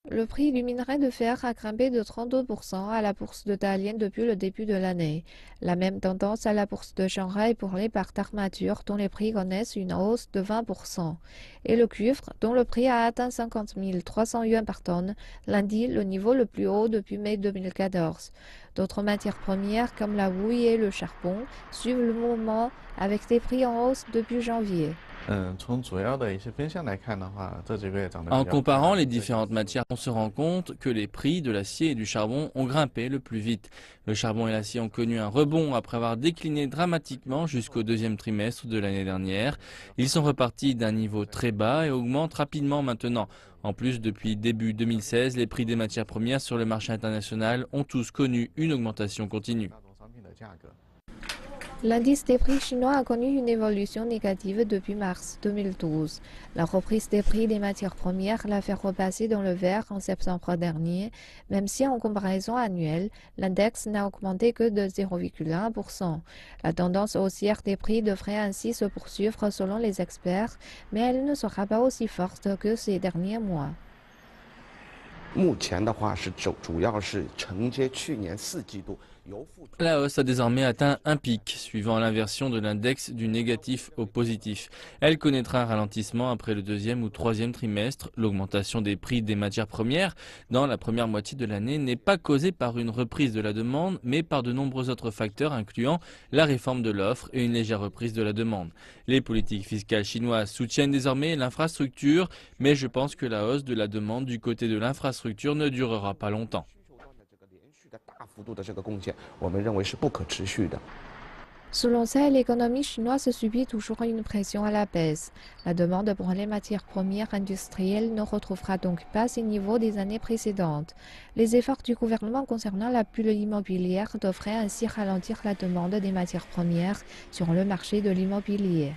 Le prix du minerai de fer a grimpé de 32% à la bourse de Dalian depuis le début de l'année. La même tendance à la bourse de Shanghai pour les parts d'armature dont les prix connaissent une hausse de 20%. Et le cuivre, dont le prix a atteint 50 300 yuan par tonne, lundi le niveau le plus haut depuis mai 2014. D'autres matières premières comme la houille et le charbon suivent le mouvement avec des prix en hausse depuis janvier. En comparant les différentes matières, on se rend compte que les prix de l'acier et du charbon ont grimpé le plus vite. Le charbon et l'acier ont connu un rebond après avoir décliné dramatiquement jusqu'au deuxième trimestre de l'année dernière. Ils sont repartis d'un niveau très bas et augmentent rapidement maintenant. En plus, depuis début 2016, les prix des matières premières sur le marché international ont tous connu une augmentation continue. L'indice des prix chinois a connu une évolution négative depuis mars 2012. La reprise des prix des matières premières l'a fait repasser dans le vert en septembre dernier, même si en comparaison annuelle, l'index n'a augmenté que de 0,1%. La tendance haussière des prix devrait ainsi se poursuivre selon les experts, mais elle ne sera pas aussi forte que ces derniers mois. 目前的话是主要是承接去年4季度 La hausse a désormais atteint un pic, suivant l'inversion de l'index du négatif au positif. Elle connaîtra un ralentissement après le deuxième ou troisième trimestre. L'augmentation des prix des matières premières dans la première moitié de l'année n'est pas causée par une reprise de la demande, mais par de nombreux autres facteurs incluant la réforme de l'offre et une légère reprise de la demande. Les politiques fiscales chinoises soutiennent désormais l'infrastructure, mais je pense que la hausse de la demande du côté de l'infrastructure ne durera pas longtemps. 大幅度的这个贡献，我们认为是不可持续的。 Selon ça, l'économie chinoise subit toujours une pression à la baisse. La demande pour les matières premières industrielles ne retrouvera donc pas ces niveaux des années précédentes. Les efforts du gouvernement concernant la bulle immobilière devraient ainsi ralentir la demande des matières premières sur le marché de l'immobilier.